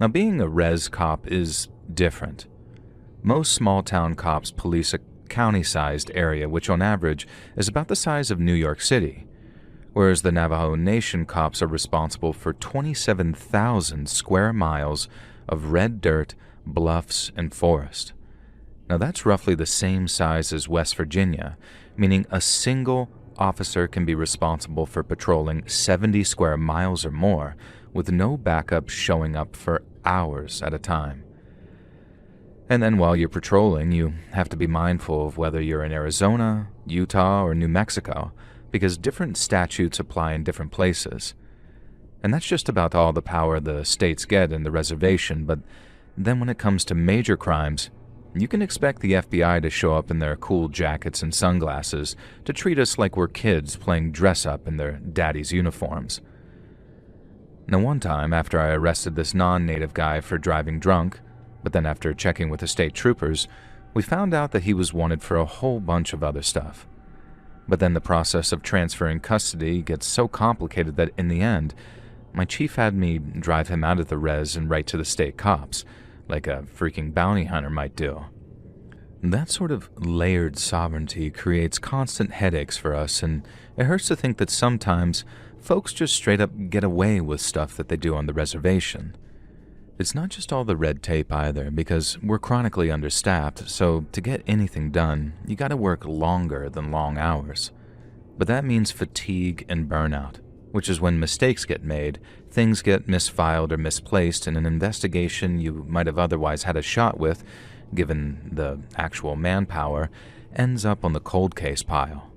Now, being a res cop is different. Most small-town cops police a county-sized area, which on average is about the size of New York City, whereas the Navajo Nation cops are responsible for 27,000 square miles of red dirt, bluffs, and forest. Now, that's roughly the same size as West Virginia, meaning a single officer can be responsible for patrolling 70 square miles or more, with no backup showing up for hours at a time. And then while you're patrolling, you have to be mindful of whether you're in Arizona, Utah, or New Mexico, because different statutes apply in different places. And that's just about all the power the states get in the reservation, but then when it comes to major crimes, you can expect the FBI to show up in their cool jackets and sunglasses to treat us like we're kids playing dress-up in their daddy's uniforms. Now, one time, after I arrested this non-native guy for driving drunk, but then after checking with the state troopers, we found out that he was wanted for a whole bunch of other stuff. But then the process of transferring custody gets so complicated that in the end, my chief had me drive him out of the res and right to the state cops, like a freaking bounty hunter might do. That sort of layered sovereignty creates constant headaches for us, and it hurts to think that sometimes folks just straight up get away with stuff that they do on the reservation. It's not just all the red tape either, because we're chronically understaffed, so to get anything done, you gotta work longer than long hours. But that means fatigue and burnout, which is when mistakes get made, things get misfiled or misplaced, and an investigation you might have otherwise had a shot with, given the actual manpower, ends up on the cold case pile.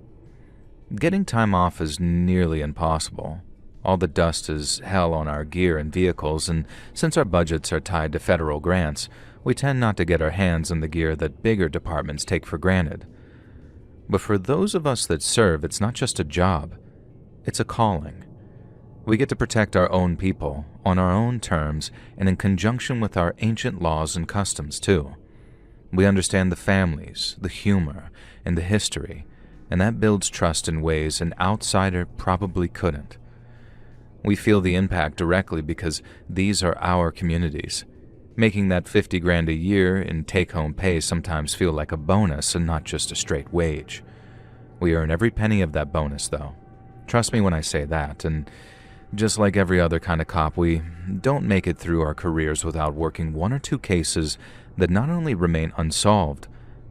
Getting time off is nearly impossible. All the dust is hell on our gear and vehicles, and since our budgets are tied to federal grants, we tend not to get our hands on the gear that bigger departments take for granted. But for those of us that serve, it's not just a job, it's a calling. We get to protect our own people, on our own terms, and in conjunction with our ancient laws and customs, too. We understand the families, the humor, and the history, and that builds trust in ways an outsider probably couldn't. We feel the impact directly because these are our communities, making that 50 grand a year in take-home pay sometimes feel like a bonus and not just a straight wage. We earn every penny of that bonus, though. Trust me when I say that, and just like every other kind of cop, we don't make it through our careers without working one or two cases that not only remain unsolved,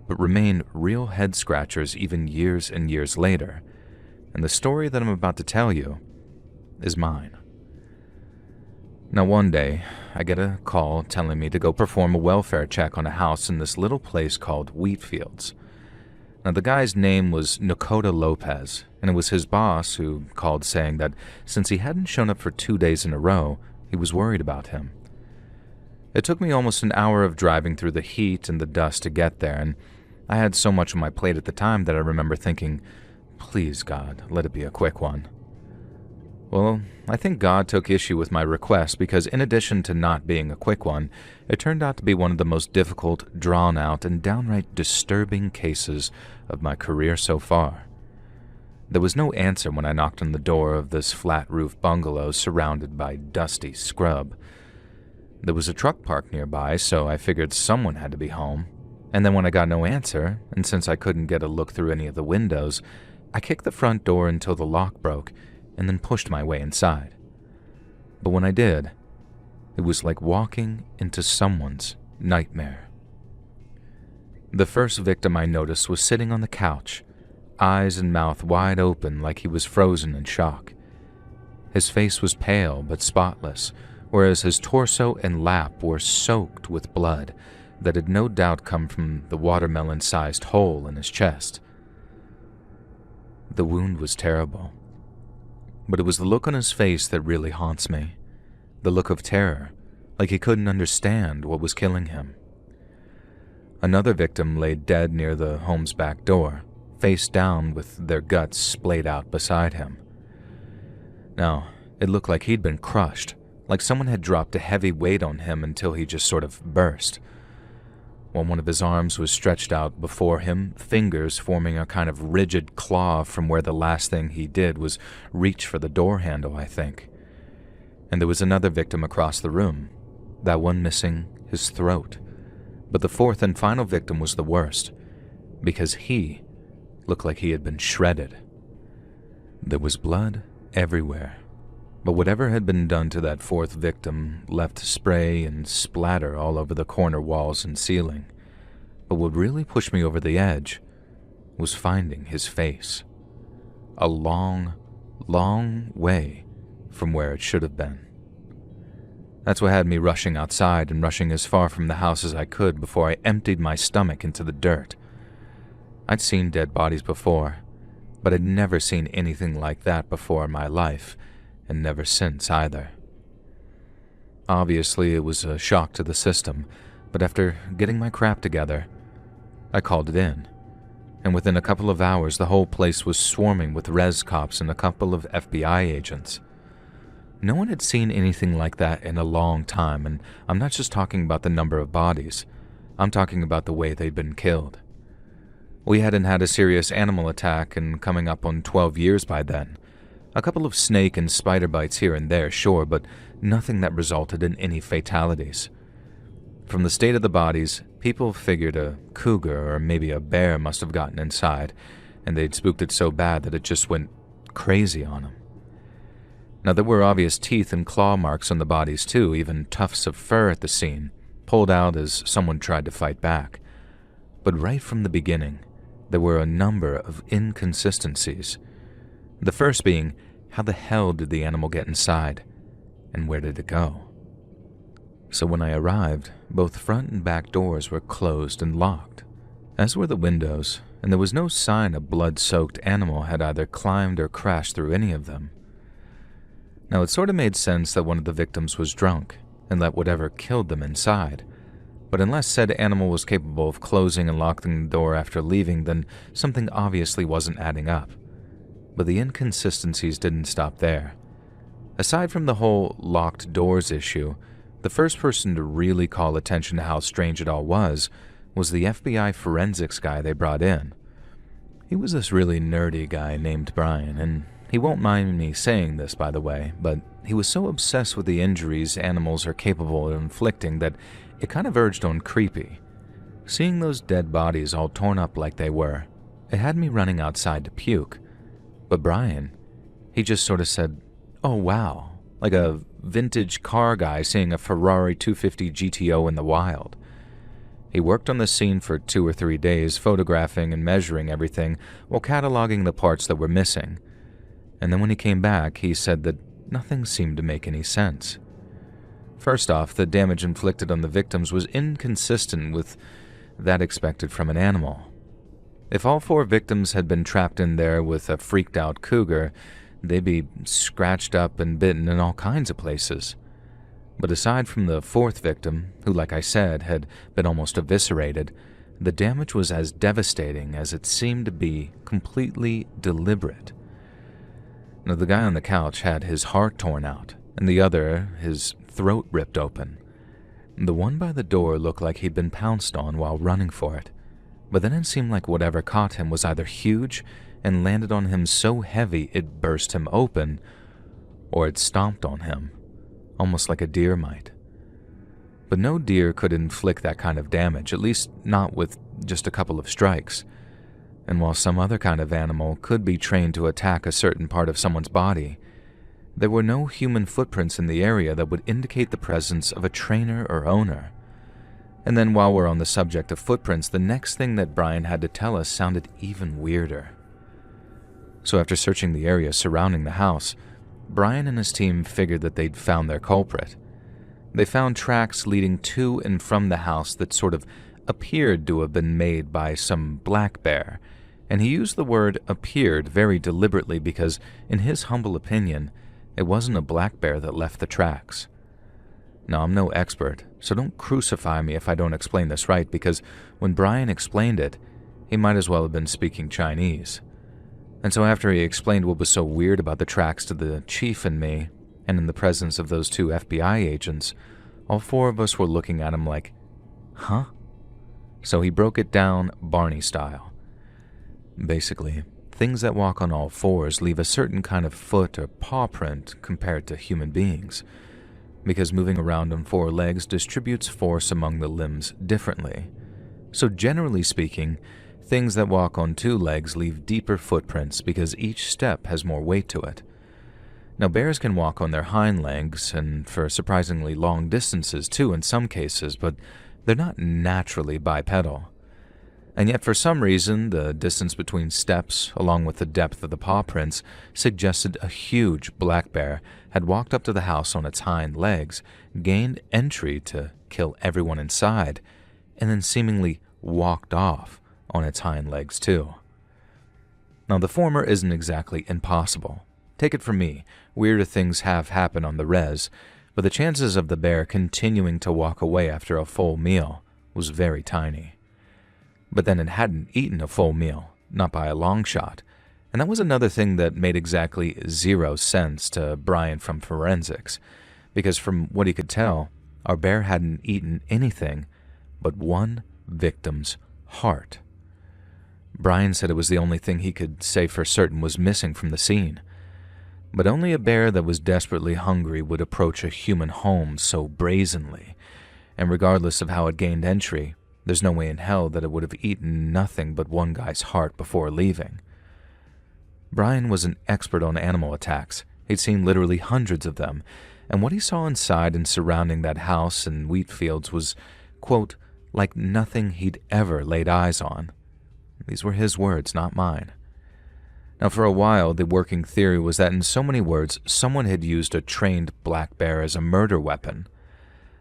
but remain real head-scratchers even years and years later. And the story that I'm about to tell you is mine. Now, one day, I get a call telling me to go perform a welfare check on a house in this little place called Wheatfields. Now, the guy's name was Nakota Lopez, and it was his boss who called saying that since he hadn't shown up for 2 days in a row, he was worried about him. It took me almost an hour of driving through the heat and the dust to get there, and I had so much on my plate at the time that I remember thinking, please God, let it be a quick one. Well, I think God took issue with my request because in addition to not being a quick one, it turned out to be one of the most difficult, drawn-out, and downright disturbing cases of my career so far. There was no answer when I knocked on the door of this flat-roof bungalow surrounded by dusty scrub. There was a truck parked nearby, so I figured someone had to be home. And then when I got no answer, and since I couldn't get a look through any of the windows, I kicked the front door until the lock broke, and then pushed my way inside. But when I did, it was like walking into someone's nightmare. The first victim I noticed was sitting on the couch, eyes and mouth wide open like he was frozen in shock. His face was pale but spotless, whereas his torso and lap were soaked with blood that had no doubt come from the watermelon-sized hole in his chest. The wound was terrible. But it was the look on his face that really haunts me. The look of terror, like he couldn't understand what was killing him. Another victim lay dead near the home's back door, face down with their guts splayed out beside him. Now, it looked like he'd been crushed, like someone had dropped a heavy weight on him until he just sort of burst. While one of his arms was stretched out before him, fingers forming a kind of rigid claw from where the last thing he did was reach for the door handle, I think. And there was another victim across the room, that one missing his throat. But the fourth and final victim was the worst, because he looked like he had been shredded. There was blood everywhere, but whatever had been done to that fourth victim left spray and splatter all over the corner walls and ceiling. But what really pushed me over the edge was finding his face. A long, long way from where it should have been. That's what had me rushing outside and rushing as far from the house as I could before I emptied my stomach into the dirt. I'd seen dead bodies before, but I'd never seen anything like that before in my life, and never since either. Obviously, it was a shock to the system, but after getting my crap together, I called it in, and within a couple of hours the whole place was swarming with res cops and a couple of FBI agents. No one had seen anything like that in a long time, and I'm not just talking about the number of bodies. I'm talking about the way they'd been killed. We hadn't had a serious animal attack in coming up on 12 years by then. A couple of snake and spider bites here and there, sure, but nothing that resulted in any fatalities. From the state of the bodies, people figured a cougar or maybe a bear must have gotten inside, and they'd spooked it so bad that it just went crazy on them. Now, there were obvious teeth and claw marks on the bodies too, even tufts of fur at the scene, pulled out as someone tried to fight back. But right from the beginning, there were a number of inconsistencies. The first being, how the hell did the animal get inside, and where did it go? So when I arrived, both front and back doors were closed and locked, as were the windows, and there was no sign a blood-soaked animal had either climbed or crashed through any of them. Now, it sort of made sense that one of the victims was drunk and let whatever killed them inside, but unless said animal was capable of closing and locking the door after leaving, then something obviously wasn't adding up. But the inconsistencies didn't stop there. Aside from the whole locked doors issue, the first person to really call attention to how strange it all was the FBI forensics guy they brought in. He was this really nerdy guy named Brian, and he won't mind me saying this, by the way, but he was so obsessed with the injuries animals are capable of inflicting that it kind of verged on creepy. Seeing those dead bodies all torn up like they were, it had me running outside to puke. But Brian, he just sort of said, "Oh wow," like a vintage car guy seeing a Ferrari 250 GTO in the wild. He worked on the scene for 2 or 3 days, photographing and measuring everything while cataloging the parts that were missing. And then when he came back, he said that nothing seemed to make any sense. First off, the damage inflicted on the victims was inconsistent with that expected from an animal. If all 4 victims had been trapped in there with a freaked-out cougar, they'd be scratched up and bitten in all kinds of places. But aside from the 4th victim, who, like I said, had been almost eviscerated, the damage was as devastating as it seemed to be completely deliberate. Now, the guy on the couch had his heart torn out, and the other, his throat ripped open. The one by the door looked like he'd been pounced on while running for it, but then it seemed like whatever caught him was either huge and landed on him so heavy it burst him open, or it stomped on him, almost like a deer might. But no deer could inflict that kind of damage, at least not with just a couple of strikes. And while some other kind of animal could be trained to attack a certain part of someone's body, there were no human footprints in the area that would indicate the presence of a trainer or owner. And then while we're on the subject of footprints, the next thing that Brian had to tell us sounded even weirder. So after searching the area surrounding the house, Brian and his team figured that they'd found their culprit. They found tracks leading to and from the house that sort of appeared to have been made by some black bear, and he used the word appeared very deliberately because, in his humble opinion, it wasn't a black bear that left the tracks. Now, I'm no expert, so don't crucify me if I don't explain this right, because when Brian explained it, he might as well have been speaking Chinese. And so after he explained what was so weird about the tracks to the chief and me, and in the presence of those 2 FBI agents, all 4 of us were looking at him like, huh? So he broke it down Barney style. Basically, things that walk on all 4s leave a certain kind of foot or paw print compared to human beings. because moving around on four legs distributes force among the limbs differently. So generally speaking, things that walk on two legs leave deeper footprints because each step has more weight to it. Now, bears can walk on their hind legs, and for surprisingly long distances too in some cases, but they're not naturally bipedal. And yet, for some reason, the distance between steps, along with the depth of the paw prints, suggested a huge black bear had walked up to the house on its hind legs, gained entry to kill everyone inside, and then seemingly walked off on its hind legs too. Now, the former isn't exactly impossible. Take it from me, weirder things have happened on the res, but the chances of the bear continuing to walk away after a full meal was very tiny. But then it hadn't eaten a full meal, not by a long shot, and that was another thing that made exactly zero sense to Brian from forensics, because from what he could tell, our bear hadn't eaten anything but one victim's heart. Brian said it was the only thing he could say for certain was missing from the scene. But only a bear that was desperately hungry would approach a human home so brazenly, and regardless of how it gained entry, there's no way in hell that it would have eaten nothing but one guy's heart before leaving. Brian was an expert on animal attacks. He'd seen literally hundreds of them, and what he saw inside and surrounding that house and wheat fields was, quote, like nothing he'd ever laid eyes on. These were his words, not mine. Now, for a while, the working theory was that in so many words, someone had used a trained black bear as a murder weapon.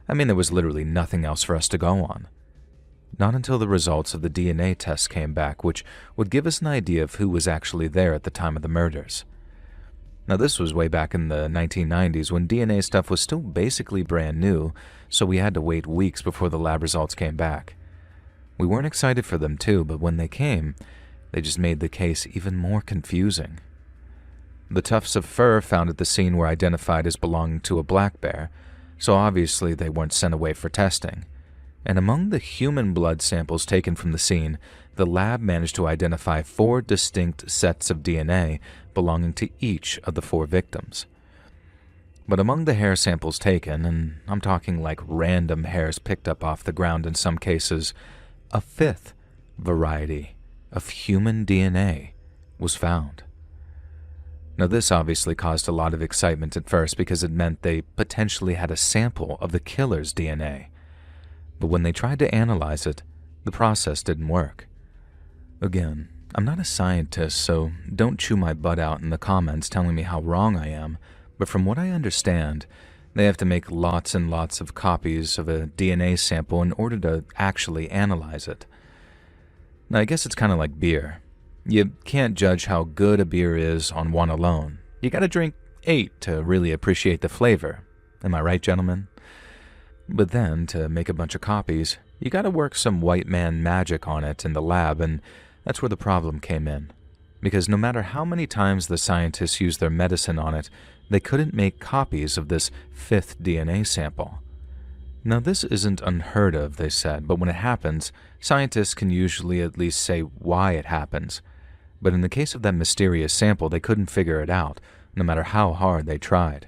I mean, there was literally nothing else for us to go on. Not until the results of the DNA tests came back, which would give us an idea of who was actually there at the time of the murders. Now, this was way back in the 1990s when DNA stuff was still basically brand new, so we had to wait weeks before the lab results came back. We weren't excited for them too, but when they came, they just made the case even more confusing. The tufts of fur found at the scene were identified as belonging to a black bear, so obviously they weren't sent away for testing. And among the human blood samples taken from the scene, the lab managed to identify 4 distinct sets of DNA belonging to each of the 4 victims. But among the hair samples taken, and I'm talking like random hairs picked up off the ground in some cases, a 5th variety of human DNA was found. Now, this obviously caused a lot of excitement at first because it meant they potentially had a sample of the killer's DNA. But when they tried to analyze it, the process didn't work. Again, I'm not a scientist, so don't chew my butt out in the comments telling me how wrong I am, but from what I understand, they have to make lots and lots of copies of a DNA sample in order to actually analyze it. Now, I guess it's kind of like beer. You can't judge how good a beer is on one alone. You gotta drink 8 to really appreciate the flavor. Am I right, gentlemen? But then, to make a bunch of copies, you gotta work some white man magic on it in the lab, and that's where the problem came in. Because no matter how many times the scientists used their medicine on it, they couldn't make copies of this 5th DNA sample. Now, this isn't unheard of, they said, but when it happens, scientists can usually at least say why it happens. But in the case of that mysterious sample, they couldn't figure it out, no matter how hard they tried.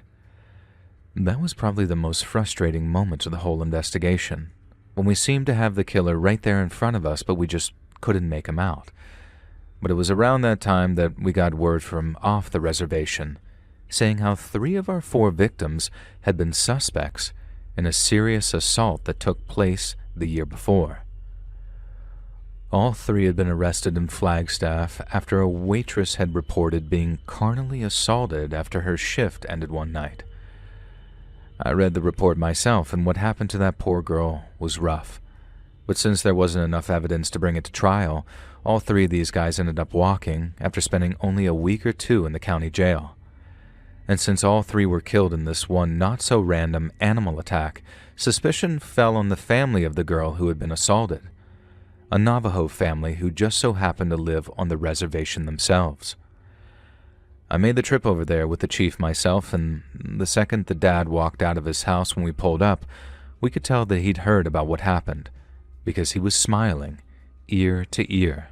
That was probably the most frustrating moment of the whole investigation, when we seemed to have the killer right there in front of us, but we just couldn't make him out. But it was around that time that we got word from off the reservation, saying how 3 of our 4 victims had been suspects in a serious assault that took place the year before. All 3 had been arrested in Flagstaff after a waitress had reported being carnally assaulted after her shift ended one night. I read the report myself, and what happened to that poor girl was rough. But since there wasn't enough evidence to bring it to trial, all 3 of these guys ended up walking after spending only a week or 2 in the county jail. And since all 3 were killed in this one not-so-random animal attack, suspicion fell on the family of the girl who had been assaulted, a Navajo family who just so happened to live on the reservation themselves. I made the trip over there with the chief myself, and the second the dad walked out of his house when we pulled up, we could tell that he'd heard about what happened, because he was smiling ear to ear.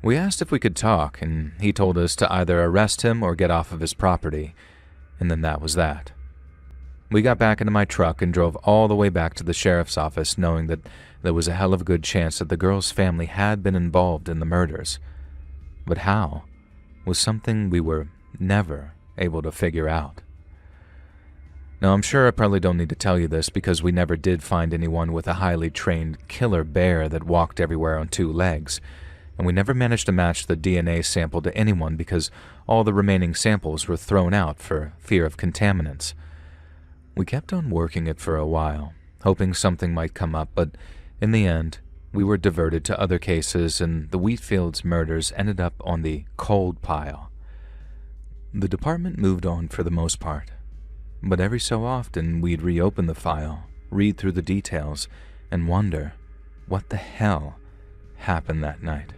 We asked if we could talk, and he told us to either arrest him or get off of his property, and then that was that. We got back into my truck and drove all the way back to the sheriff's office, knowing that there was a hell of a good chance that the girl's family had been involved in the murders. But how was something we were never able to figure out. Now, I'm sure I probably don't need to tell you this because we never did find anyone with a highly trained killer bear that walked everywhere on two legs, and we never managed to match the DNA sample to anyone because all the remaining samples were thrown out for fear of contaminants. We kept on working it for a while, hoping something might come up, but in the end, we were diverted to other cases and the Wheatfields murders ended up on the cold pile. The department moved on for the most part, but every so often we'd reopen the file, read through the details, and wonder what the hell happened that night.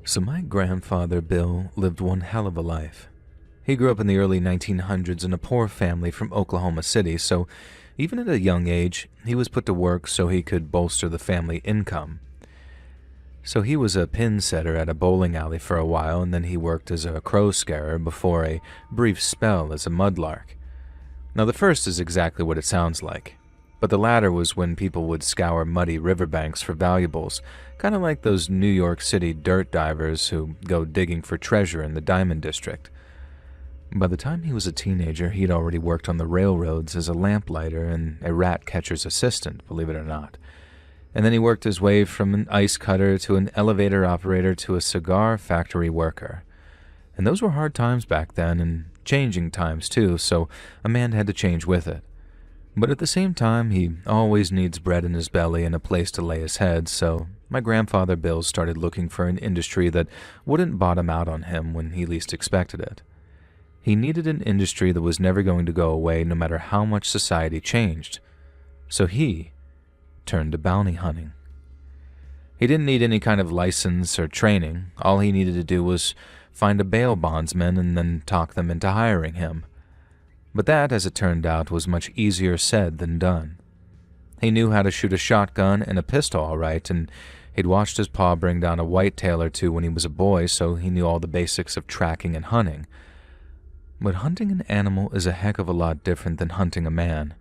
So my grandfather, Bill, lived one hell of a life. He grew up in the early 1900s in a poor family from Oklahoma City, so even at a young age, he was put to work so he could bolster the family income. So he was a pin setter at a bowling alley for a while, and then he worked as a crow scarer before a brief spell as a mudlark. Now the first is exactly what it sounds like, but the latter was when people would scour muddy riverbanks for valuables, kind of like those New York City dirt divers who go digging for treasure in the Diamond District. By the time he was a teenager, he'd already worked on the railroads as a lamplighter and a rat catcher's assistant, believe it or not. And then he worked his way from an ice cutter to an elevator operator to a cigar factory worker. And those were hard times back then, and changing times too, so a man had to change with it. But at the same time, he always needs bread in his belly and a place to lay his head, so my grandfather Bill started looking for an industry that wouldn't bottom out on him when he least expected it. He needed an industry that was never going to go away no matter how much society changed. So he turned to bounty hunting. He didn't need any kind of license or training. All he needed to do was find a bail bondsman and then talk them into hiring him. But that, as it turned out, was much easier said than done. He knew how to shoot a shotgun and a pistol all right, and he'd watched his pa bring down a whitetail or two when he was a boy, so he knew all the basics of tracking and hunting. But hunting an animal is a heck of a lot different than hunting a man,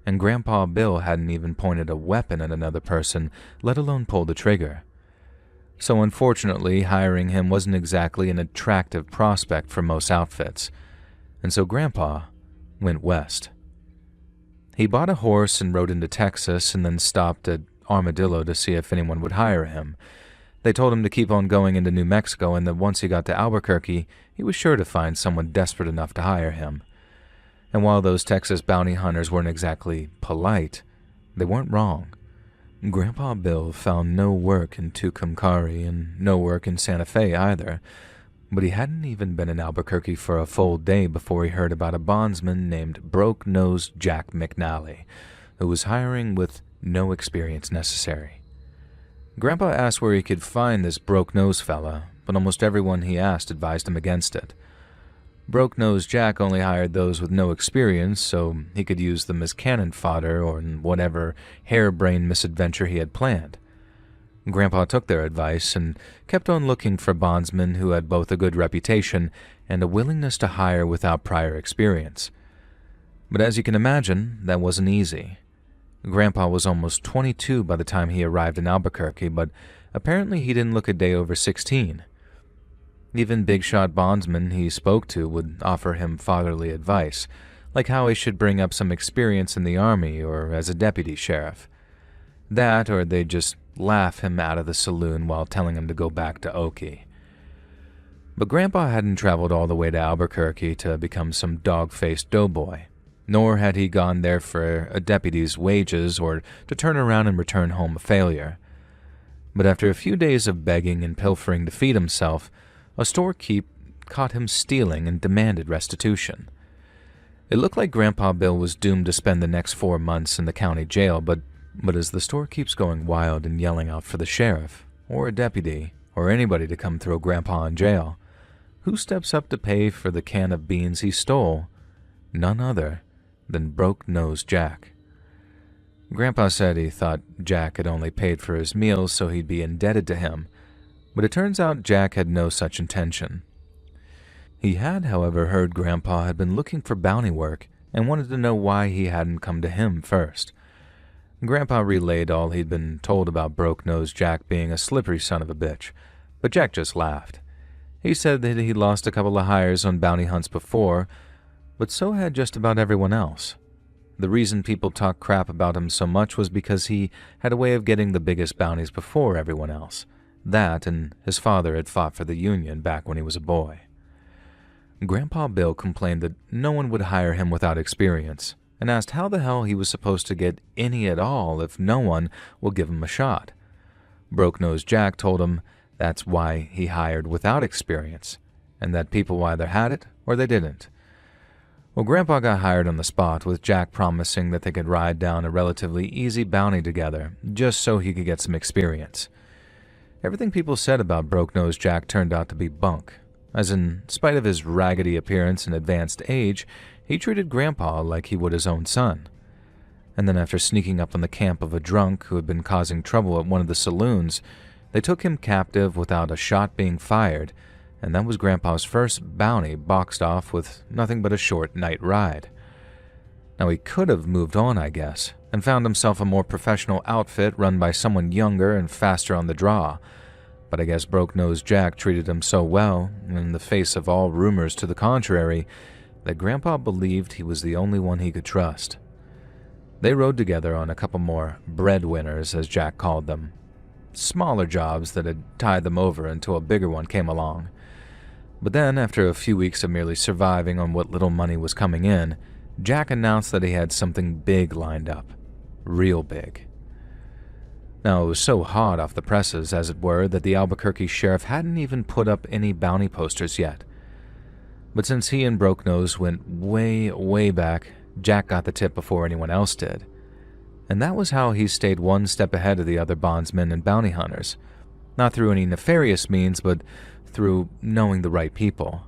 and Grandpa Bill hadn't even pointed a weapon at another person, let alone pulled the trigger. So unfortunately, hiring him wasn't exactly an attractive prospect for most outfits, and so Grandpa went west. He bought a horse and rode into Texas and then stopped at Armadillo to see if anyone would hire him. They told him to keep on going into New Mexico and that once he got to Albuquerque, he was sure to find someone desperate enough to hire him. And while those Texas bounty hunters weren't exactly polite, they weren't wrong. Grandpa Bill found no work in Tucumcari and no work in Santa Fe either, but he hadn't even been in Albuquerque for a full day before he heard about a bondsman named Broke-Nosed Jack McNally, who was hiring with no experience necessary. Grandpa asked where he could find this broke-nosed fella, but almost everyone he asked advised him against it. Broke-Nosed Jack only hired those with no experience, so he could use them as cannon fodder or in whatever harebrained misadventure he had planned. Grandpa took their advice and kept on looking for bondsmen who had both a good reputation and a willingness to hire without prior experience. But as you can imagine, that wasn't easy. Grandpa was almost 22 by the time he arrived in Albuquerque, but apparently he didn't look a day over 16. Even big-shot bondsmen he spoke to would offer him fatherly advice, like how he should bring up some experience in the army or as a deputy sheriff. That, or they'd just laugh him out of the saloon while telling him to go back to Okie. But Grandpa hadn't traveled all the way to Albuquerque to become some dog-faced doughboy, nor had he gone there for a deputy's wages or to turn around and return home a failure. But after a few days of begging and pilfering to feed himself, a storekeep caught him stealing and demanded restitution. It looked like Grandpa Bill was doomed to spend the next 4 months in the county jail, but as the store keeps going wild and yelling out for the sheriff, or a deputy, or anybody to come throw Grandpa in jail, who steps up to pay for the can of beans he stole? None other than Broke-Nosed Jack. Grandpa said he thought Jack had only paid for his meals so he'd be indebted to him, but it turns out Jack had no such intention. He had, however, heard Grandpa had been looking for bounty work and wanted to know why he hadn't come to him first. Grandpa relayed all he'd been told about Broke-Nosed Jack being a slippery son of a bitch, but Jack just laughed. He said that he'd lost a couple of hires on bounty hunts before, but so had just about everyone else. The reason people talked crap about him so much was because he had a way of getting the biggest bounties before everyone else. That, and his father had fought for the Union back when he was a boy. Grandpa Bill complained that no one would hire him without experience, and asked how the hell he was supposed to get any at all if no one will give him a shot. Broke-Nosed Jack told him that's why he hired without experience, and that people either had it or they didn't. Well, Grandpa got hired on the spot, with Jack promising that they could ride down a relatively easy bounty together, just so he could get some experience. Everything people said about Broke-Nosed Jack turned out to be bunk, as in spite of his raggedy appearance and advanced age, he treated Grandpa like he would his own son. And then after sneaking up on the camp of a drunk who had been causing trouble at one of the saloons, they took him captive without a shot being fired, and that was Grandpa's first bounty boxed off with nothing but a short night ride. Now he could have moved on, I guess, and found himself a more professional outfit run by someone younger and faster on the draw, but I guess Broke-Nosed Jack treated him so well, in the face of all rumors to the contrary, that Grandpa believed he was the only one he could trust. They rode together on a couple more breadwinners, as Jack called them, smaller jobs that had tied them over until a bigger one came along. But then, after a few weeks of merely surviving on what little money was coming in, Jack announced that he had something big lined up. Real big. Now, it was so hot off the presses, as it were, that the Albuquerque sheriff hadn't even put up any bounty posters yet. But since he and Broke-Nose went way, way back, Jack got the tip before anyone else did. And that was how he stayed one step ahead of the other bondsmen and bounty hunters. Not through any nefarious means, but through knowing the right people.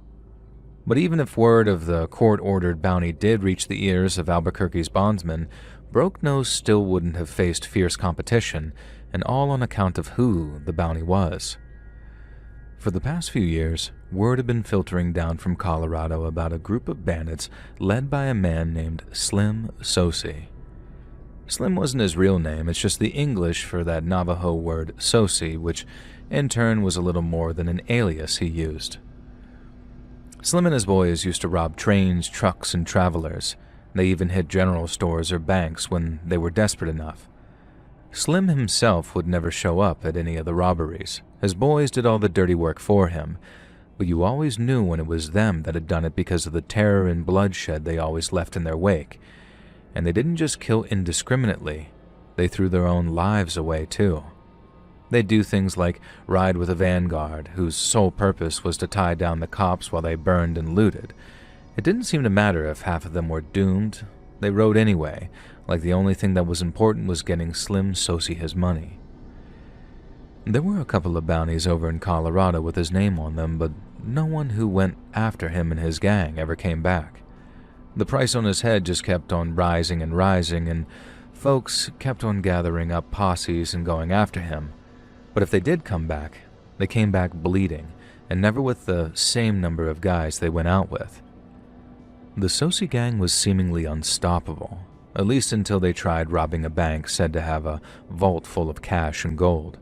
But even if word of the court-ordered bounty did reach the ears of Albuquerque's bondsmen, Broke-Nose still wouldn't have faced fierce competition, and all on account of who the bounty was. For the past few years, word had been filtering down from Colorado about a group of bandits led by a man named Slim Sosi. Slim wasn't his real name, it's just the English for that Navajo word Sosi, which in turn was a little more than an alias he used. Slim and his boys used to rob trains, trucks, and travelers. They even hit general stores or banks when they were desperate enough. Slim himself would never show up at any of the robberies. His boys did all the dirty work for him, but you always knew when it was them that had done it because of the terror and bloodshed they always left in their wake. And they didn't just kill indiscriminately, they threw their own lives away too. They'd do things like ride with a vanguard, whose sole purpose was to tie down the cops while they burned and looted. It didn't seem to matter if half of them were doomed. They rode anyway, like the only thing that was important was getting Slim Sosi his money. There were a couple of bounties over in Colorado with his name on them, but no one who went after him and his gang ever came back. The price on his head just kept on rising, and folks kept on gathering up posses and going after him. But if they did come back, they came back bleeding, and never with the same number of guys they went out with. The Sosi gang was seemingly unstoppable, at least until they tried robbing a bank said to have a vault full of cash and gold,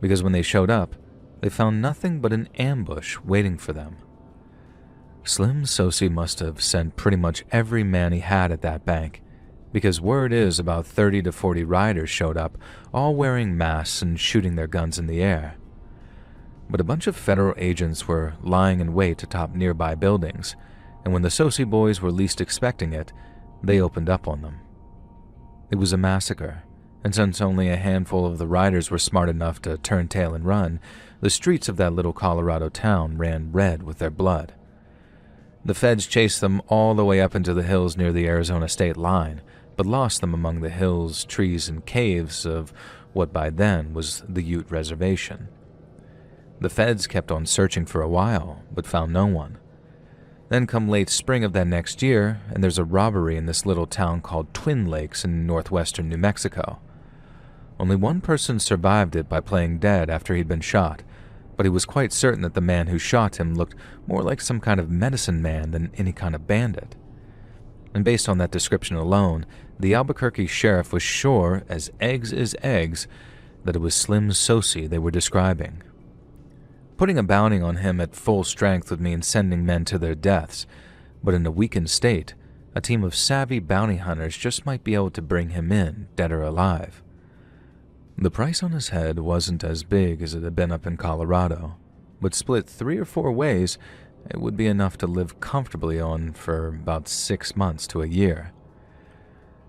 because when they showed up, they found nothing but an ambush waiting for them. Slim Sosi must have sent pretty much every man he had at that bank, because word is about 30 to 40 riders showed up, all wearing masks and shooting their guns in the air. But a bunch of federal agents were lying in wait atop nearby buildings, and when the Sosi boys were least expecting it, they opened up on them. It was a massacre, and since only a handful of the riders were smart enough to turn tail and run, the streets of that little Colorado town ran red with their blood. The feds chased them all the way up into the hills near the Arizona state line, but lost them among the hills, trees, and caves of what by then was the Ute Reservation. The feds kept on searching for a while, but found no one. Then come late spring of that next year, and there's a robbery in this little town called Twin Lakes in northwestern New Mexico. Only one person survived it by playing dead after he'd been shot, but he was quite certain that the man who shot him looked more like some kind of medicine man than any kind of bandit. And based on that description alone, the Albuquerque sheriff was sure, as eggs is eggs, that it was Slim Sosi they were describing. Putting a bounty on him at full strength would mean sending men to their deaths, but in a weakened state, a team of savvy bounty hunters just might be able to bring him in, dead or alive. The price on his head wasn't as big as it had been up in Colorado, but split 3 or 4 ways, it would be enough to live comfortably on for about 6 months to a year.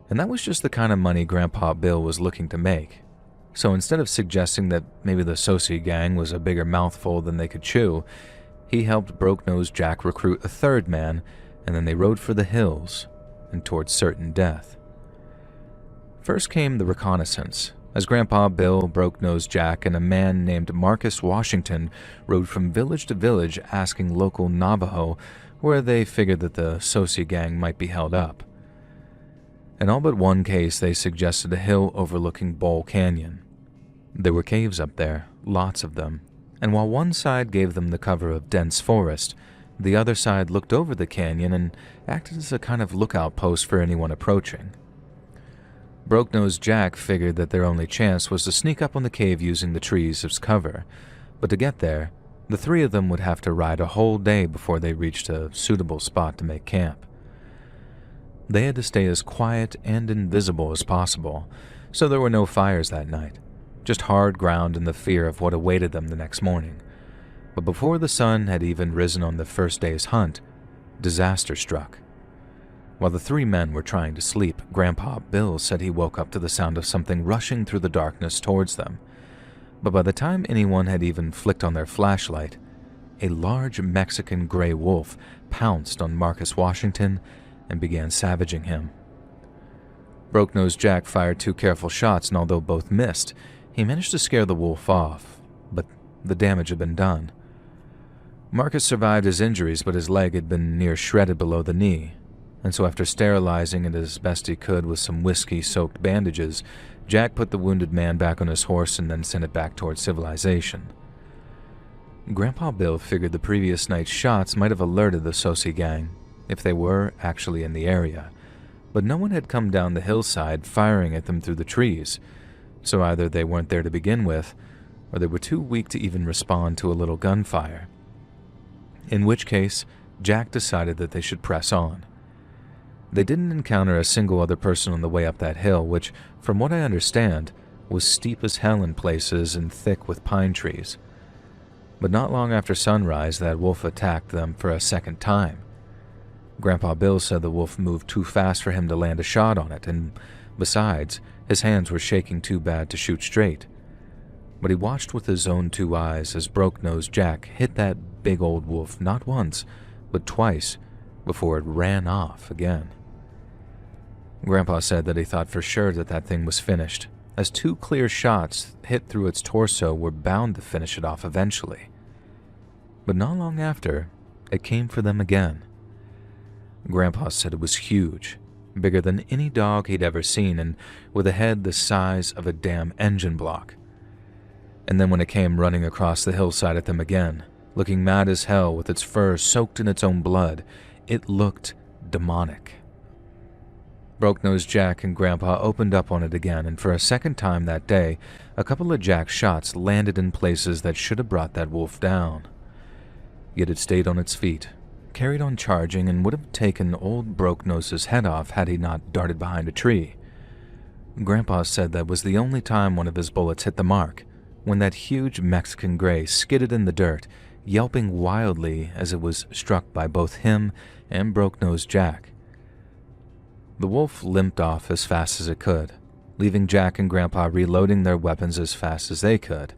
And that was just the kind of money Grandpa Bill was looking to make. So instead of suggesting that maybe the Sosi gang was a bigger mouthful than they could chew, he helped Broke-Nosed Jack recruit a third man, and then they rode for the hills and towards certain death. First came the reconnaissance, as Grandpa Bill, Broke-Nosed Jack, and a man named Marcus Washington rode from village to village asking local Navajo where they figured that the Sosi gang might be held up. In all but one case, they suggested a hill overlooking Bull Canyon. There were caves up there, lots of them, and while one side gave them the cover of dense forest, the other side looked over the canyon and acted as a kind of lookout post for anyone approaching. Broke-Nosed Jack figured that their only chance was to sneak up on the cave using the trees as cover, but to get there, the 3 of them would have to ride a whole day before they reached a suitable spot to make camp. They had to stay as quiet and invisible as possible, so there were no fires that night, just hard ground and the fear of what awaited them the next morning. But before the sun had even risen on the first day's hunt, disaster struck. While the 3 men were trying to sleep, Grandpa Bill said he woke up to the sound of something rushing through the darkness towards them. But by the time anyone had even flicked on their flashlight, a large Mexican gray wolf pounced on Marcus Washington and began savaging him. Broke-Nosed Jack fired 2 careful shots, and although both missed, he managed to scare the wolf off, but the damage had been done. Marcus survived his injuries, but his leg had been near shredded below the knee, and so after sterilizing it as best he could with some whiskey-soaked bandages, Jack put the wounded man back on his horse and then sent it back towards civilization. Grandpa Bill figured the previous night's shots might have alerted the Sosi gang, if they were actually in the area, but no one had come down the hillside firing at them through the trees, so either they weren't there to begin with, or they were too weak to even respond to a little gunfire. In which case, Jack decided that they should press on. They didn't encounter a single other person on the way up that hill, which, from what I understand, was steep as hell in places and thick with pine trees. But not long after sunrise, that wolf attacked them for a second time. Grandpa Bill said the wolf moved too fast for him to land a shot on it, and besides, his hands were shaking too bad to shoot straight. But he watched with his own 2 eyes as Broke-Nosed Jack hit that big old wolf not once, but twice, before it ran off again. Grandpa said that he thought for sure that that thing was finished, as 2 clear shots hit through its torso were bound to finish it off eventually. But not long after, it came for them again. Grandpa said it was huge, bigger than any dog he'd ever seen, and with a head the size of a damn engine block. And then when it came running across the hillside at them again, looking mad as hell with its fur soaked in its own blood, it looked demonic. Broke-Nosed Jack and Grandpa opened up on it again, and for a second time that day, a couple of Jack's shots landed in places that should have brought that wolf down. Yet it stayed on its feet, carried on charging, and would have taken old Broke-Nose's head off had he not darted behind a tree. Grandpa said that was the only time one of his bullets hit the mark, when that huge Mexican gray skidded in the dirt, yelping wildly as it was struck by both him and Broke-Nosed Jack. The wolf limped off as fast as it could, leaving Jack and Grandpa reloading their weapons as fast as they could.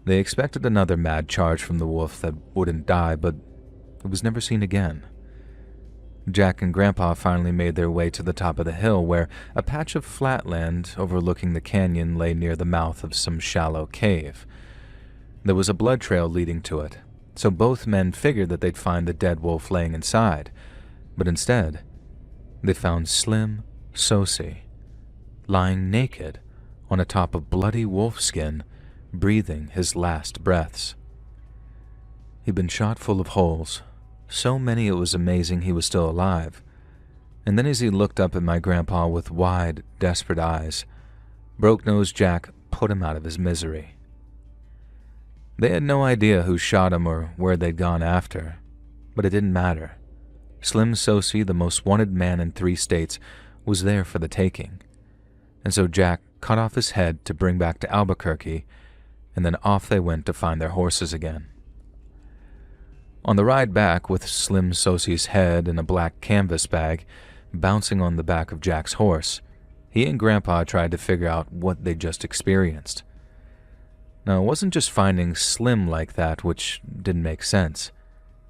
They expected another mad charge from the wolf that wouldn't die, but it was never seen again. Jack and Grandpa finally made their way to the top of the hill, where a patch of flatland overlooking the canyon lay near the mouth of some shallow cave. There was a blood trail leading to it, so both men figured that they'd find the dead wolf laying inside, but instead, they found Slim Sosi lying naked on a top of bloody wolfskin, breathing his last breaths. He'd been shot full of holes, so many it was amazing he was still alive. And then as he looked up at my grandpa with wide, desperate eyes, Broke-Nosed Jack put him out of his misery. They had no idea who shot him or where they'd gone after, but it didn't matter. Slim Sosi, the most wanted man in 3 states, was there for the taking. And so Jack cut off his head to bring back to Albuquerque, and then off they went to find their horses again. On the ride back, with Slim Sosi's head in a black canvas bag bouncing on the back of Jack's horse, he and Grandpa tried to figure out what they'd just experienced. Now, it wasn't just finding Slim like that which didn't make sense.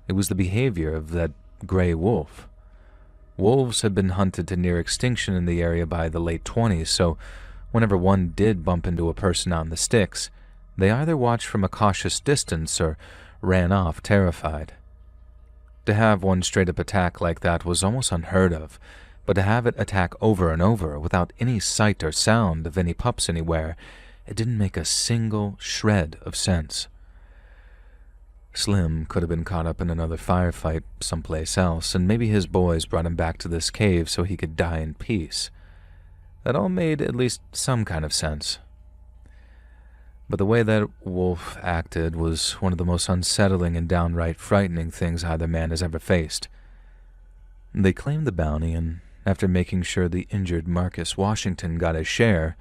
It was the behavior of that gray wolf. Wolves had been hunted to near extinction in the area by the late 20s, so whenever one did bump into a person out in the sticks, they either watched from a cautious distance or ran off terrified. To have one straight-up attack like that was almost unheard of, but to have it attack over and over without any sight or sound of any pups anywhere, it didn't make a single shred of sense. Slim could have been caught up in another firefight someplace else, and maybe his boys brought him back to this cave so he could die in peace. That all made at least some kind of sense. But the way that wolf acted was one of the most unsettling and downright frightening things either man has ever faced. They claimed the bounty, and after making sure the injured Marcus Washington got his share,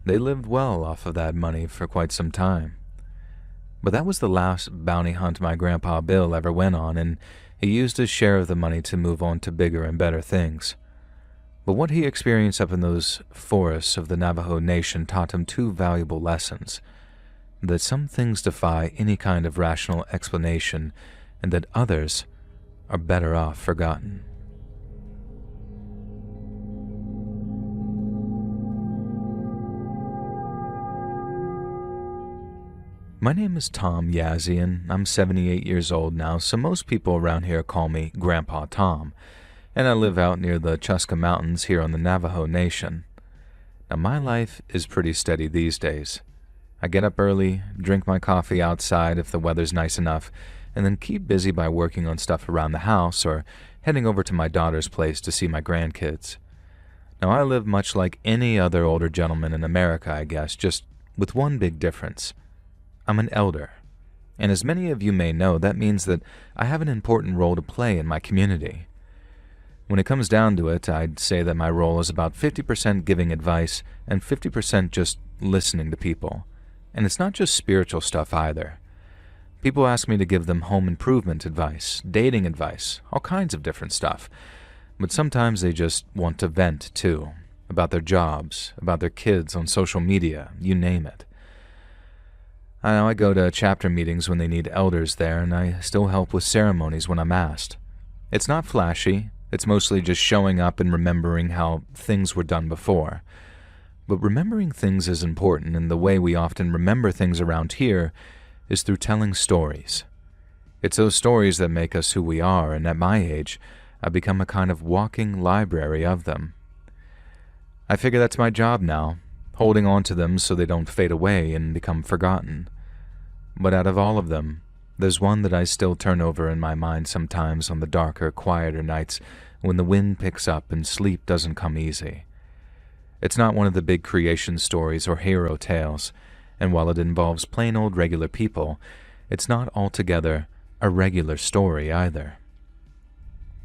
they lived well off of that money for quite some time. But that was the last bounty hunt my Grandpa Bill ever went on, and he used his share of the money to move on to bigger and better things. But what he experienced up in those forests of the Navajo Nation taught him 2 valuable lessons: that some things defy any kind of rational explanation, and that others are better off forgotten. My name is Tom Yazzie, and I'm 78 years old now, so most people around here call me Grandpa Tom, and I live out near the Chuska Mountains here on the Navajo Nation. Now, my life is pretty steady these days. I get up early, drink my coffee outside if the weather's nice enough, and then keep busy by working on stuff around the house or heading over to my daughter's place to see my grandkids. Now, I live much like any other older gentleman in America, I guess, just with one big difference. I'm an elder, and as many of you may know, that means that I have an important role to play in my community. When it comes down to it, I'd say that my role is about 50% giving advice and 50% just listening to people. And it's not just spiritual stuff either. People ask me to give them home improvement advice, dating advice, all kinds of different stuff. But sometimes they just want to vent, too, about their jobs, about their kids on social media, you name it. I know I go to chapter meetings when they need elders there, and I still help with ceremonies when I'm asked. It's not flashy, it's mostly just showing up and remembering how things were done before. But remembering things is important, and the way we often remember things around here is through telling stories. It's those stories that make us who we are, and at my age, I've become a kind of walking library of them. I figure that's my job now, holding on to them so they don't fade away and become forgotten. But out of all of them, there's one that I still turn over in my mind sometimes on the darker, quieter nights when the wind picks up and sleep doesn't come easy. It's not one of the big creation stories or hero tales, and while it involves plain old regular people, it's not altogether a regular story either.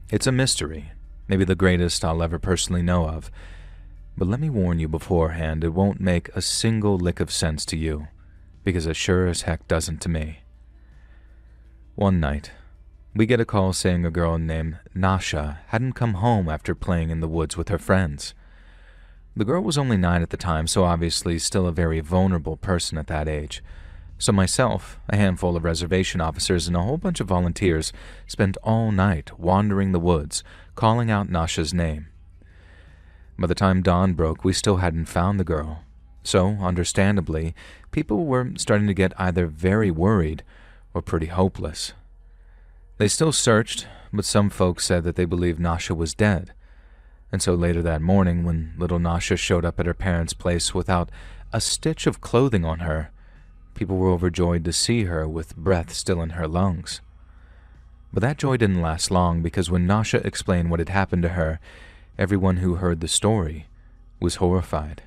It's a mystery, maybe the greatest I'll ever personally know of, but let me warn you beforehand, it won't make a single lick of sense to you, because it sure as heck doesn't to me. One night, we get a call saying a girl named Nasha hadn't come home after playing in the woods with her friends. The girl was only 9 at the time, so obviously still a very vulnerable person at that age. So myself, a handful of reservation officers, and a whole bunch of volunteers spent all night wandering the woods, calling out Nasha's name. By the time dawn broke, we still hadn't found the girl. So, understandably, people were starting to get either very worried or pretty hopeless, They still searched, but some folks said that they believed Nasha was dead. And so later that morning, when little Nasha showed up at her parents' place without a stitch of clothing on her, people were overjoyed to see her with breath still in her lungs. But that joy didn't last long, because when Nasha explained what had happened to her, everyone who heard the story was horrified.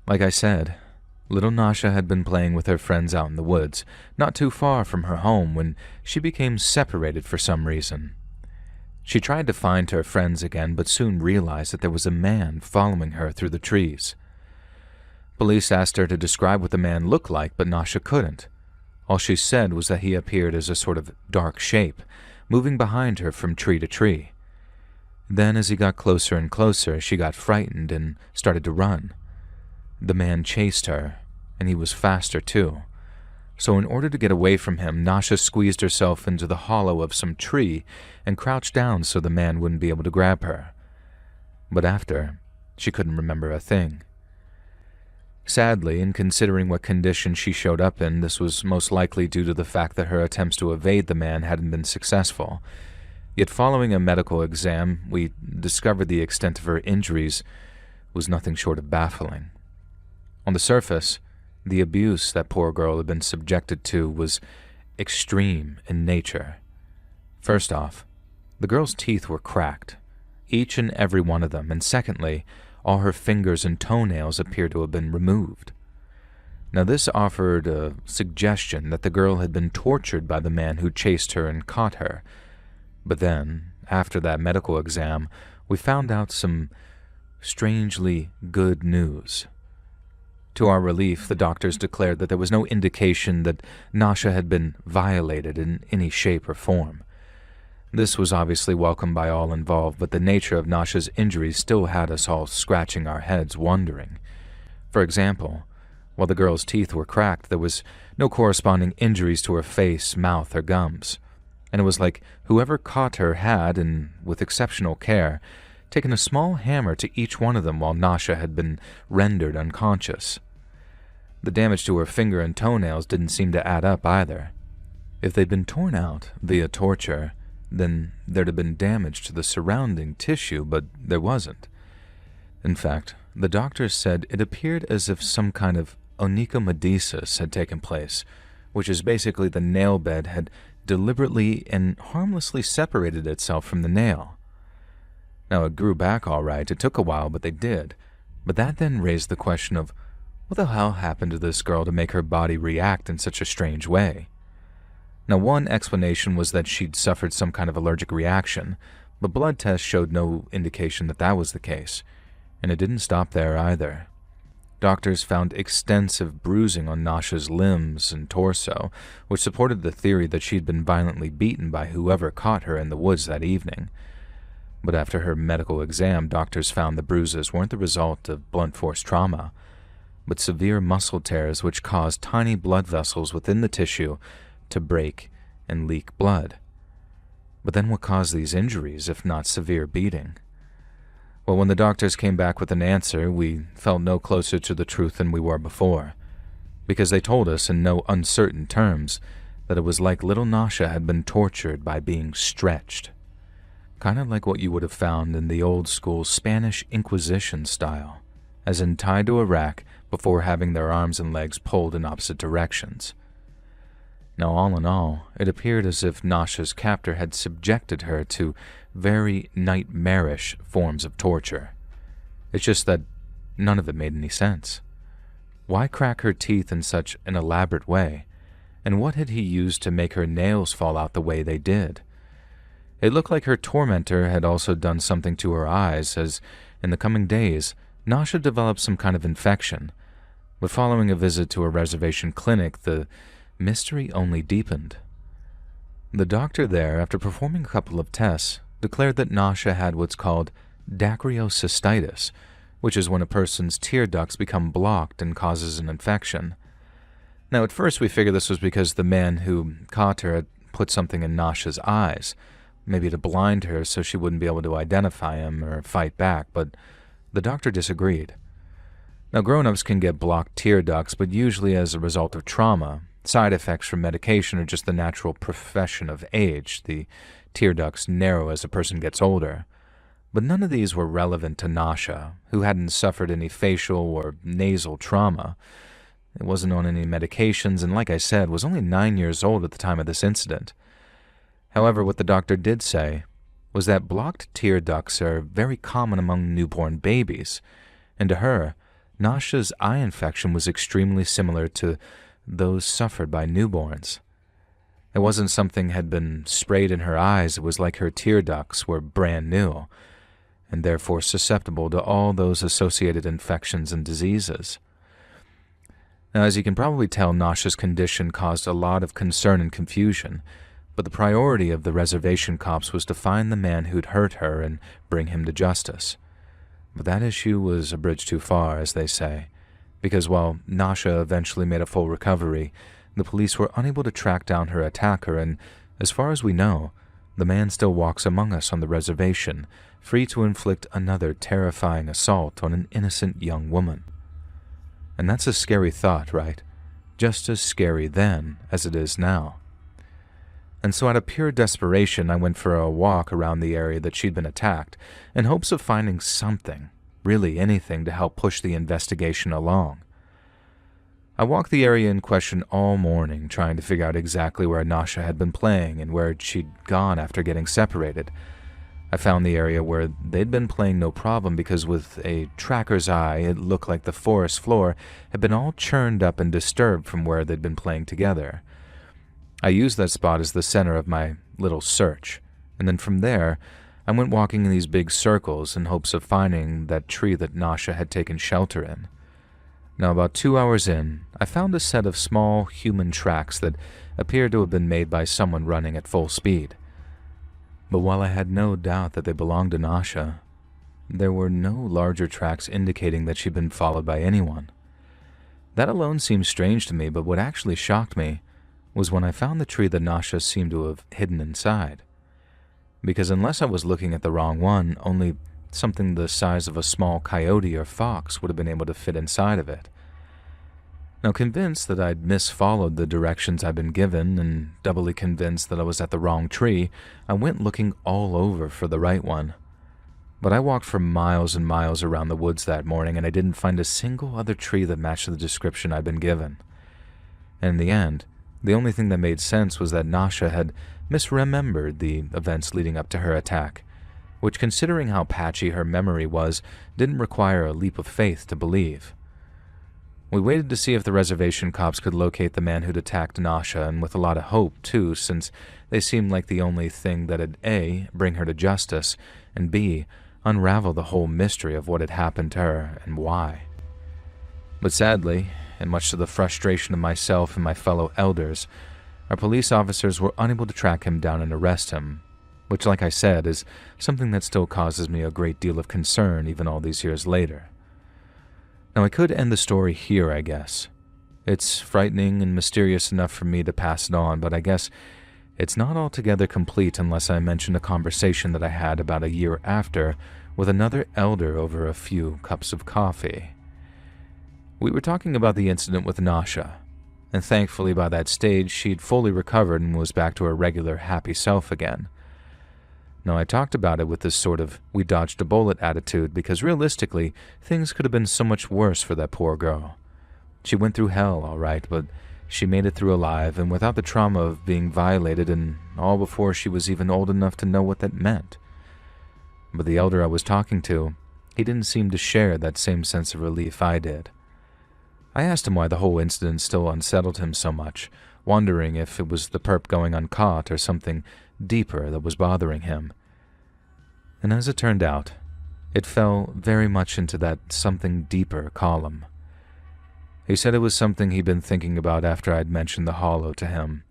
Like I said, little Nasha had been playing with her friends out in the woods, not too far from her home, when she became separated for some reason. She tried to find her friends again, but soon realized that there was a man following her through the trees. Police asked her to describe what the man looked like, but Nasha couldn't. All she said was that he appeared as a sort of dark shape, moving behind her from tree to tree. Then, as he got closer and closer, she got frightened and started to run. The man chased her, and he was faster too. So in order to get away from him, Nasha squeezed herself into the hollow of some tree and crouched down so the man wouldn't be able to grab her. But after, she couldn't remember a thing. Sadly, in considering what condition she showed up in, this was most likely due to the fact that her attempts to evade the man hadn't been successful. Yet following a medical exam, we discovered the extent of her injuries was nothing short of baffling. On the surface, the abuse that poor girl had been subjected to was extreme in nature. First off, the girl's teeth were cracked, each and every one of them, and secondly, all her fingers and toenails appeared to have been removed. Now this offered a suggestion that the girl had been tortured by the man who chased her and caught her. But then, after that medical exam, we found out some strangely good news. To our relief, the doctors declared that there was no indication that Nasha had been violated in any shape or form. This was obviously welcomed by all involved, but the nature of Nasha's injuries still had us all scratching our heads, wondering. For example, while the girl's teeth were cracked, there was no corresponding injuries to her face, mouth, or gums. And it was like whoever caught her had, and with exceptional care, taken a small hammer to each one of them while Nasha had been rendered unconscious. The damage to her finger and toenails didn't seem to add up either. If they'd been torn out via torture, then there'd have been damage to the surrounding tissue, but there wasn't. In fact, the doctors said it appeared as if some kind of onychomedesis had taken place, which is basically the nail bed had deliberately and harmlessly separated itself from the nail. Now, it grew back all right. It took a while, but they did. But that then raised the question of, what the hell happened to this girl to make her body react in such a strange way? Now, one explanation was that she'd suffered some kind of allergic reaction, but blood tests showed no indication that that was the case. And it didn't stop there either. Doctors found extensive bruising on Nasha's limbs and torso, which supported the theory that she'd been violently beaten by whoever caught her in the woods that evening. But after her medical exam, doctors found the bruises weren't the result of blunt force trauma, but severe muscle tears which caused tiny blood vessels within the tissue to break and leak blood. But then what caused these injuries, if not severe beating? Well, when the doctors came back with an answer, we felt no closer to the truth than we were before, because they told us in no uncertain terms that it was like little Nasha had been tortured by being stretched, kind of like what you would have found in the old-school Spanish Inquisition style, as in tied to a rack before having their arms and legs pulled in opposite directions. Now, all in all, it appeared as if Nasha's captor had subjected her to very nightmarish forms of torture. It's just that none of it made any sense. Why crack her teeth in such an elaborate way? And what had he used to make her nails fall out the way they did? It looked like her tormentor had also done something to her eyes, as in the coming days, Nasha developed some kind of infection. But following a visit to a reservation clinic, the mystery only deepened. The doctor there, after performing a couple of tests, declared that Nasha had what's called dacryocystitis, which is when a person's tear ducts become blocked and causes an infection. Now, at first we figured this was because the man who caught her had put something in Nasha's eyes, maybe to blind her so she wouldn't be able to identify him or fight back, but the doctor disagreed. Now, grown-ups can get blocked tear ducts, but usually as a result of trauma, side effects from medication or just the natural profession of age. The tear ducts narrow as a person gets older. But none of these were relevant to Nasha, who hadn't suffered any facial or nasal trauma. It wasn't on any medications, and like I said, was only 9 years old at the time of this incident. However, what the doctor did say was that blocked tear ducts are very common among newborn babies, and to her, Nasha's eye infection was extremely similar to those suffered by newborns. It wasn't something had been sprayed in her eyes, it was like her tear ducts were brand new, and therefore susceptible to all those associated infections and diseases. Now, as you can probably tell, Nasha's condition caused a lot of concern and confusion, but the priority of the reservation cops was to find the man who'd hurt her and bring him to justice. But that issue was a bridge too far, as they say, because while Nasha eventually made a full recovery, the police were unable to track down her attacker, and as far as we know, the man still walks among us on the reservation, free to inflict another terrifying assault on an innocent young woman. And that's a scary thought, right? Just as scary then as it is now. And so out of pure desperation, I went for a walk around the area that she'd been attacked, in hopes of finding something, really anything, to help push the investigation along. I walked the area in question all morning, trying to figure out exactly where Nasha had been playing and where she'd gone after getting separated. I found the area where they'd been playing no problem because with a tracker's eye, it looked like the forest floor had been all churned up and disturbed from where they'd been playing together. I used that spot as the center of my little search, and then from there, I went walking in these big circles in hopes of finding that tree that Nasha had taken shelter in. Now, about 2 hours in, I found a set of small human tracks that appeared to have been made by someone running at full speed. But while I had no doubt that they belonged to Nasha, there were no larger tracks indicating that she'd been followed by anyone. That alone seemed strange to me, but what actually shocked me was when I found the tree that Nasha seemed to have hidden inside. Because unless I was looking at the wrong one, only something the size of a small coyote or fox would have been able to fit inside of it. Now, convinced that I'd misfollowed the directions I'd been given, and doubly convinced that I was at the wrong tree, I went looking all over for the right one. But I walked for miles and miles around the woods that morning, and I didn't find a single other tree that matched the description I'd been given. And in the end, the only thing that made sense was that Nasha had misremembered the events leading up to her attack, which, considering how patchy her memory was, didn't require a leap of faith to believe. We waited to see if the reservation cops could locate the man who'd attacked Nasha, and with a lot of hope, too, since they seemed like the only thing that'd A, bring her to justice, and B, unravel the whole mystery of what had happened to her and why. But sadly, and much to the frustration of myself and my fellow elders, our police officers were unable to track him down and arrest him, which, like I said, is something that still causes me a great deal of concern even all these years later. Now, I could end the story here, I guess. It's frightening and mysterious enough for me to pass it on, but I guess it's not altogether complete unless I mention a conversation that I had about a year after with another elder over a few cups of coffee. We were talking about the incident with Nasha, and thankfully by that stage she'd fully recovered and was back to her regular happy self again. Now, I talked about it with this sort of we dodged a bullet attitude because realistically, things could have been so much worse for that poor girl. She went through hell, all right, but she made it through alive and without the trauma of being violated, and all before she was even old enough to know what that meant. But the elder I was talking to, he didn't seem to share that same sense of relief I did. I asked him why the whole incident still unsettled him so much, wondering if it was the perp going uncaught or something deeper that was bothering him. And as it turned out, it fell very much into that something deeper column. He said it was something he'd been thinking about after I'd mentioned the hollow to him,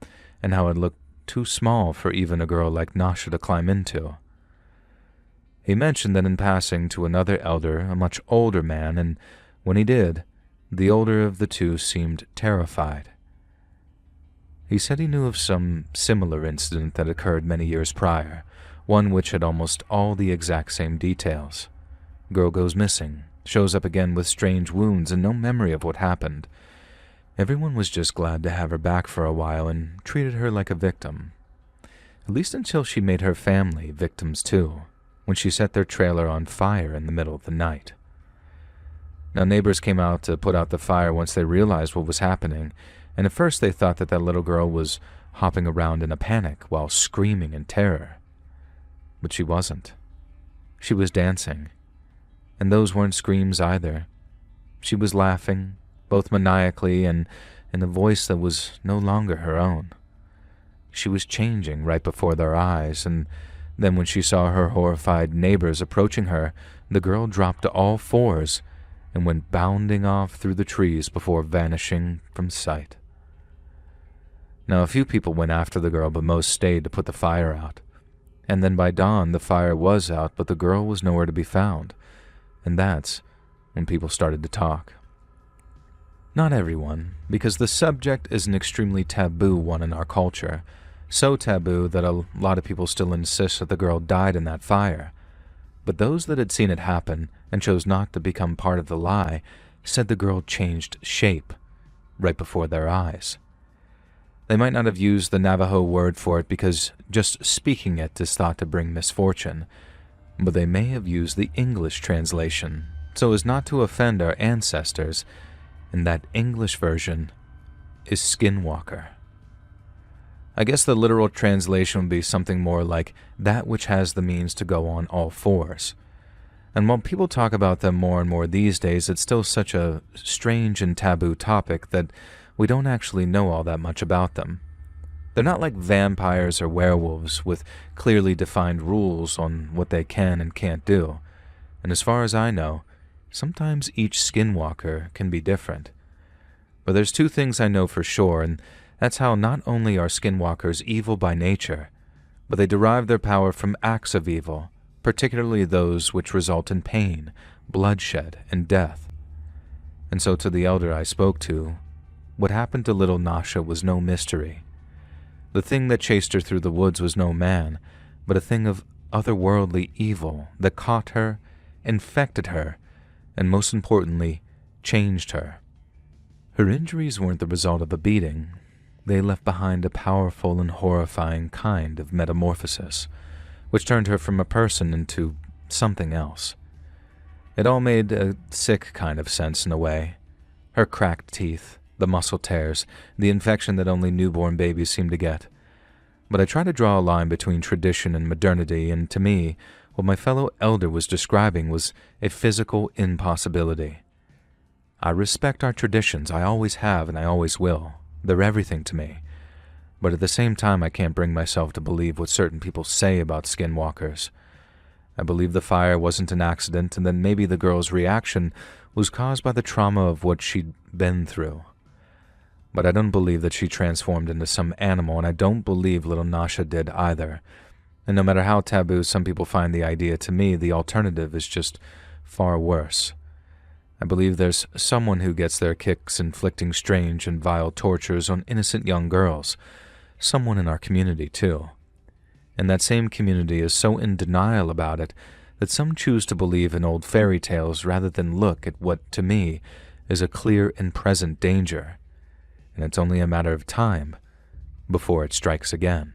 and how it looked too small for even a girl like Nasha to climb into. He mentioned that in passing to another elder, a much older man, and when he did, the older of the two seemed terrified. He said he knew of some similar incident that occurred many years prior, one which had almost all the exact same details. Girl goes missing, shows up again with strange wounds and no memory of what happened. Everyone was just glad to have her back for a while and treated her like a victim. At least until she made her family victims too, when she set their trailer on fire in the middle of the night. Now, neighbors came out to put out the fire once they realized what was happening, and at first they thought that little girl was hopping around in a panic while screaming in terror. But she wasn't. She was dancing. And those weren't screams either. She was laughing, both maniacally and in a voice that was no longer her own. She was changing right before their eyes, and then when she saw her horrified neighbors approaching her, the girl dropped to all fours and went bounding off through the trees before vanishing from sight. Now, a few people went after the girl, but most stayed to put the fire out. And then by dawn, the fire was out, but the girl was nowhere to be found. And that's when people started to talk. Not everyone, because the subject is an extremely taboo one in our culture. So taboo that a lot of people still insist that the girl died in that fire. But those that had seen it happen and chose not to become part of the lie said the girl changed shape right before their eyes. They might not have used the Navajo word for it because just speaking it is thought to bring misfortune, but they may have used the English translation so as not to offend our ancestors, and that English version is Skinwalker. I guess the literal translation would be something more like that which has the means to go on all fours. And while people talk about them more and more these days, it's still such a strange and taboo topic that we don't actually know all that much about them. They're not like vampires or werewolves with clearly defined rules on what they can and can't do. And as far as I know, sometimes each skinwalker can be different. But there's two things I know for sure, and that's how not only are skinwalkers evil by nature, but they derive their power from acts of evil, particularly those which result in pain, bloodshed, and death. And so to the elder I spoke to, what happened to little Nasha was no mystery. The thing that chased her through the woods was no man, but a thing of otherworldly evil that caught her, infected her, and most importantly, changed her. Her injuries weren't the result of a beating. They left behind a powerful and horrifying kind of metamorphosis, which turned her from a person into something else. It all made a sick kind of sense in a way. Her cracked teeth, the muscle tears, the infection that only newborn babies seem to get. But I try to draw a line between tradition and modernity, and to me, what my fellow elder was describing was a physical impossibility. I respect our traditions, I always have and I always will. They're everything to me. But at the same time, I can't bring myself to believe what certain people say about skinwalkers. I believe the fire wasn't an accident, and then maybe the girl's reaction was caused by the trauma of what she'd been through. But I don't believe that she transformed into some animal, and I don't believe little Nasha did either. And no matter how taboo some people find the idea, to me, the alternative is just far worse. I believe there's someone who gets their kicks inflicting strange and vile tortures on innocent young girls. Someone in our community, too. And that same community is so in denial about it that some choose to believe in old fairy tales rather than look at what, to me, is a clear and present danger. And it's only a matter of time before it strikes again.